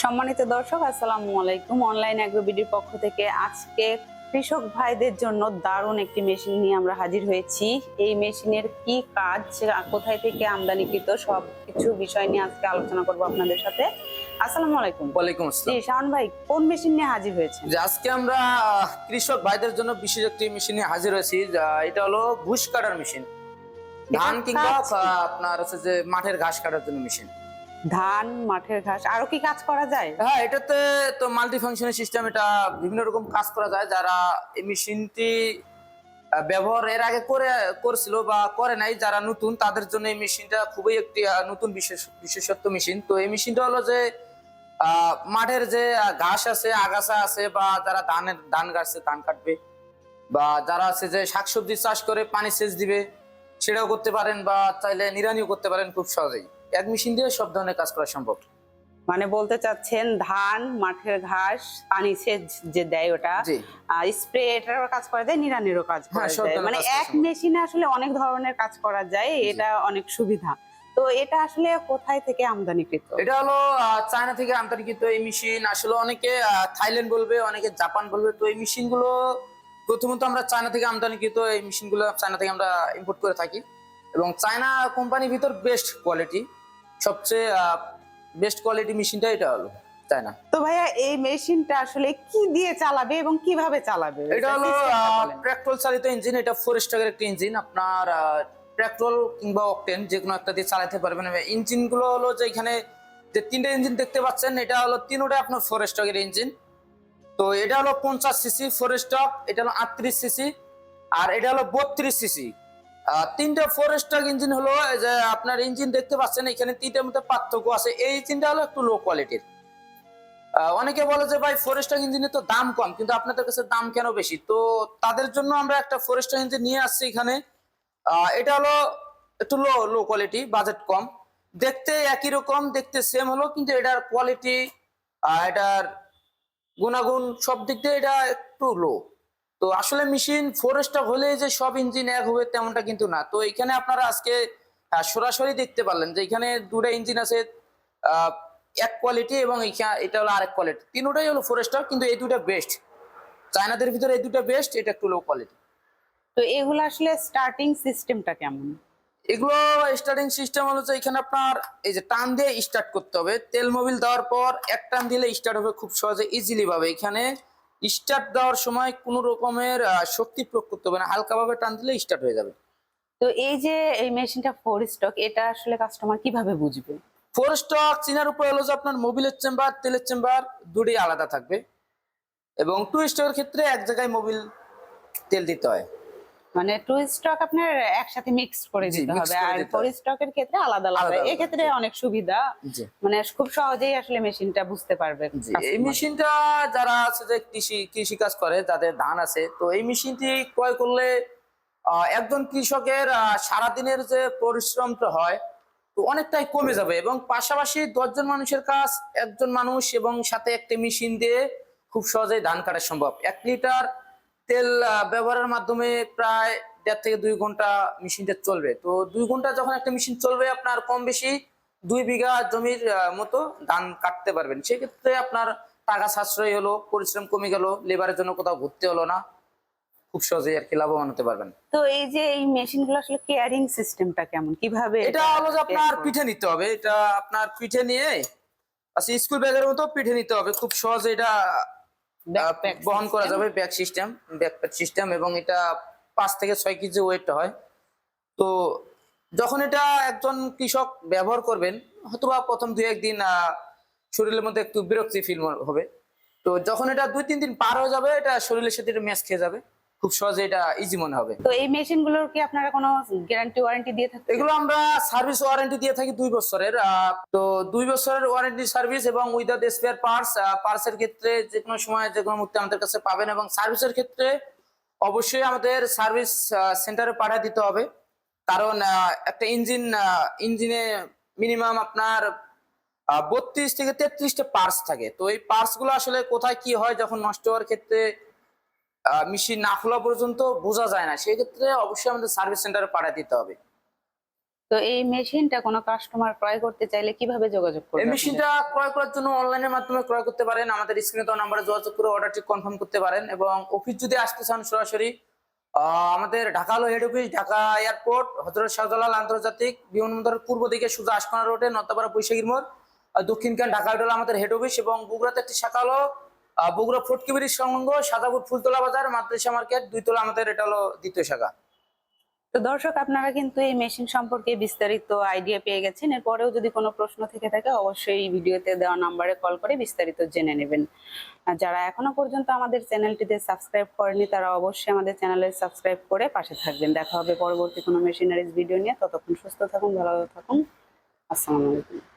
সম্মানিত দর্শক, আসসালামু আলাইকুম। অনলাইন অ্যাগ্রোবিডির পক্ষ থেকে আজকে কৃষক ভাইদের জন্য দারুণ একটি মেশিন নিয়ে আমরা হাজির হয়েছি। এই মেশিনের কি কাজ, কোথায় থেকে আমদানিকৃত, সবকিছু বিষয় নিয়ে আজকে আলোচনা করব আপনাদের সাথে। আসসালামু আলাইকুম। ওয়ালাইকুম জি আসসালাম। শাওন ভাই, কোন মেশিন নিয়ে হাজির হয়েছেন? যে আজকে আমরা কৃষক ভাইদের জন্য বিশেষ একটি মেশিন নিয়ে হাজির হয়েছি। এটা হলো ঘুষ কাটার মেশিন। ধান কিংবা আপনার হচ্ছে যে মাঠের ঘাস কাটার জন্য মেশিন। ধান, মাঠের ঘাস, আরো কি কাজ করা যায়? হ্যাঁ, এটাতে তো মাল্টি ফাংশনাল সিস্টেম, এটা বিভিন্ন রকম কাজ করা যায়। যারা এই মেশিনটি ব্যবহার এর আগে করছিল বা করে নাই, যারা নতুন তাদের জন্য এই মেশিনটা খুবই একটি নতুন বিশেষত্ব মেশিন। তো এই মেশিনটা হলো যে মাঠের যে ঘাস আছে, আগাছা আছে, বা যারা ধান গাছছে ধান কাটবে, বা যারা আছে যে শাকসবজি চাষ করে পানি সেচ দিবে, সেটাও করতে পারেন, বা চাইলে নিড়ানিও করতে পারেন খুব সহজেই। এক মেশিন দিয়ে সব ধরনের কাজ করা সম্ভব। মানে বলতে চাচ্ছেন ধান, মাঠের ঘাস, পানি সেচ যে দেয় ওটা, স্প্রে, এটারও কাজ করা যায়, নিড়ানিরও কাজ করা যায়। মানে এক মেশিনে আসলে অনেক ধরনের কাজ করা যায়, এটা অনেক সুবিধা। তো এটা আসলে কোথায় থেকে আমদানিকৃত? এটা হলো চায়না থেকে আমদানিকৃত এই মেশিন। আসলে অনেকে থাইল্যান্ড বলবে, অনেকে জাপান বলবে। তো এই মেশিন গুলো প্রথমত আমরা চায়না থেকে আমদানিকৃত এই মেশিন গুলো চায়না থেকে আমরা ইম্পোর্ট করে থাকি, এবং চায়না কোম্পানির ভিতর বেস্ট কোয়ালিটি, সবচেয়ে বেস্ট কোয়ালিটি মেশিনটা এটা হলো চায়না। তো ভাইয়া, এই মেশিনটা আসলে কি দিয়ে চালাবে এবং কিভাবে চালাবে? এটা হলো পেট্রোল চালিত ইঞ্জিন। এটা 4 স্ট্রোকের একটা ইঞ্জিন। আপনার পেট্রোল কিংবা অকটেন যে কোনো একটা দিয়ে চালাতে পারবেন। ইঞ্জিন গুলো হলো যে এখানে যে 3টা ইঞ্জিন দেখতে পাচ্ছেন, এটা হলো তিনটাই আপনার 4 স্ট্রোকের ইঞ্জিন। তো এটা হলো 50 সিসি 4 স্ট্রোক, এটা হলো 38 সিসি, আর এটা হলো 32 সিসি। 3টা 4 স্ট্রোক ইঞ্জিন হলো যে আপনার ইঞ্জিন দেখতে পাচ্ছেন, এখানে 3টার মধ্যে পার্থক্য আছে। এই ইঞ্জিনটা হলো একটু লো কোয়ালিটির। অনেকে বলে যে ভাই ফরেস্টার ইঞ্জিনের তো দাম কম, কিন্তু আপনাদের কাছে দাম কেন বেশি? তো তাদের জন্য আমরা একটা ফরেস্টার ইঞ্জিন নিয়ে আসছি এখানে। এটা হলো একটু লো লো কোয়ালিটি, বাজেট কম, দেখতে একই রকম, দেখতে সেম হলো, কিন্তু এটার কোয়ালিটি, এটার গুণাগুণ সব দিক দিয়ে এটা একটু লো। তো আসলে মেশিন ফরেস্টার হলে যে সব ইঞ্জিন এক হবে তেমনটা কিন্তু না। তো এখানে আপনারা আজকে সরাসরি দেখতে পারলেন যে এখানে দুটো ইঞ্জিন আছে, এক কোয়ালিটি, এবং এটা হলো আরেক কোয়ালিটি। তিনটাই হলো ফরেস্টার, কিন্তু এই দুটো বেস্ট। চায়নাদের ভিতরে এই দুটো বেস্ট, এটা একটু লো কোয়ালিটি। তো এগুলো আসলে স্টার্টিং সিস্টেমটা কেমন? এগুলো স্টার্টিং সিস্টেম হলো যে এখানে আপনার এই যে টান দিয়ে স্টার্ট করতে হবে। তেল মোবিল দেওয়ার পর এক টান দিলে স্টার্ট হবে খুব সহজে, ইজিলি ভাবে। এখানে স্টার্ট দেওয়ার সময় কোনো রকমের শক্তি প্রয়োগ করতে হবে না, হালকা ভাবে টান দিলে স্টার্ট হয়ে যাবে। তো এই যে এই মেশিনটা 4 স্টক, এটা আসলে কাস্টমার কিভাবে বুঝবে? 4 স্টক চিনার উপর হলো যে আপনার মোবিলের চেম্বার, তেলের চেম্বার দুটোই আলাদা থাকবে, এবং 2 স্টকের ক্ষেত্রে এক জায়গায় মোবিল তেল দিতে হয়। মানে 2 স্টক আপনার একসাথে মিক্স করে দিতে হবে, আর 4 স্টকের ক্ষেত্রে আলাদা আলাদা। এই ক্ষেত্রে অনেক সুবিধা, মানে খুব সহজেই আসলে মেশিনটা বুঝতে পারবে। এই মেশিনটা যারা আছে যে কৃষি কাজ করে, যাদের ধান আছে, তো এই মেশিনটি ক্রয় করলে একজন কৃষকের সারাদিনের যে পরিশ্রমটা হয় তো অনেকটাই কমে যাবে, এবং পাশাপাশি 10 জন মানুষের কাজ একজন মানুষ, এবং সাথে একটা মেশিন দিয়ে খুব সহজেই ধান কাটা সম্ভব। 1 লিটার তেল ব্যবহারের মাধ্যমে প্রায় 1.5 থেকে 2 ঘন্টা মেশিনটা চলবে। তো 2 ঘন্টা যখন একটা মেশিন চলবে, আপনার কম বেশি 2 বিঘা জমির মতো ধান কাটতে পারবেন। সেক্ষেত্রে আপনার টাকা সাশ্রয় হলো, পরিশ্রম কমে গেল, লেবারের জন্য কোথাও ঘুরতে হলো না, খুব সহজেই আর কি লাভবান হতে পারবেন। তো এই যে এই মেশিনগুলো আসলে কেয়ারিং সিস্টেমটা কেমন, কিভাবে? এটা হলো যে আপনার পিঠে নিতে হবে। এটা আপনার পিঠে নিয়ে, আচ্ছা, স্কুল ব্যাগের মতো পিঠে নিতে হবে, খুব সহজে এটা বহন করা যাবে। ব্যাকপ্যাক সিস্টেম, এবং এটা 5 থেকে 6 কেজি ওয়েট হয়। তো যখন এটা একজন কৃষক ব্যবহার করবেন, হয়তোবা প্রথম 2-1 দিন শরীরের মধ্যে একটু বিরক্তি ফিল হবে। তো যখন এটা 2-3 দিন পার হয়ে যাবে, এটা শরীরের সাথে ম্যাচ খেয়ে যাবে, খুব সহজে এটা ইজি মনে হবে। তো এই মেশিনগুলোর কি আপনারা কোনো গ্যারান্টি ওয়ারেন্টি দিয়ে থাকেন? এগুলো আমরা সার্ভিস ওয়ারেন্টি দিয়ে থাকি 2 বছরের। তো 2 বছরের ওয়ারেন্টি সার্ভিস, এবং উইদাউট স্পেয়ার পার্টসের ক্ষেত্রে যে কোনো সময় যে কোনো মুহূর্তে আমাদের কাছে পাবেন। এবং সার্ভিসের ক্ষেত্রে অবশ্যই আমাদের সার্ভিস সেন্টারে পাঠিয়ে দিতে হবে, কারণ একটা ইঞ্জিনে মিনিমাম আপনার 32 থেকে 33টা পার্টস থাকে। তো এই পার্টস গুলো আসলে কোথায় কি হয়, যখন নষ্ট হওয়ার ক্ষেত্রে মেশিন না খোলা পর্যন্ত বোঝা যায় না, সেই ক্ষেত্রে অবশ্যই আমাদের সার্ভিস সেন্টারে পাঠিয়ে দিতে হবে। তো এই মেশিনটা কোনো কাস্টমার ক্রয় করতে চাইলে কিভাবে যোগাযোগ করবে এই আপনাদের? মেশিনটা ক্রয় করার জন্য অনলাইনের মাধ্যমে ক্রয় করতে পারেন, আমাদের স্ক্রিনে দেওয়া নাম্বারে যোগাযোগ করে অর্ডারটি কনফার্ম করতে পারেন। এবং অফিস যদি আসতে চান সরাসরি, আমাদের ঢাকা হলো head office, Dhaka airport, Hazrat Shahjalal আন্তর্জাতিক বিমানবন্দরের পূর্ব দিকে সোজা আশকোনা রোডে নতাপাড়া বৈশাখীর মোড়। আর দক্ষিণ কান ঢাকা হলো আমাদের হেড অফিস। এবং বগুড়াতে একটি শাখা হলো বগুড়া ফোর্টকি ব্রিজ সংলগ্ন সাদাপুর ফুলতলা বাজার মাদ্রাসা মার্কেট 2 তলা, আমাদের এটা হলো দ্বিতীয় শাখা। তো দর্শক, আপনারা কিন্তু এই মেশিন সম্পর্কে বিস্তারিত আইডিয়া পেয়ে গেছেন। এরপরেও যদি কোনো প্রশ্ন থেকে থাকে অবশ্যই এই ভিডিওতে দেওয়া নাম্বারে কল করে বিস্তারিত জেনে নেবেন। আর যারা এখনো পর্যন্ত আমাদের চ্যানেলটিতে সাবস্ক্রাইব করেনি তারা অবশ্যই আমাদের চ্যানেলে সাবস্ক্রাইব করে পাশে থাকবেন। দেখা হবে পরবর্তী কোনো মেশিনারিজ ভিডিও নিয়ে। ততক্ষণ সুস্থ থাকুন, ভালো থাকুন। আসসালামু আলাইকুম।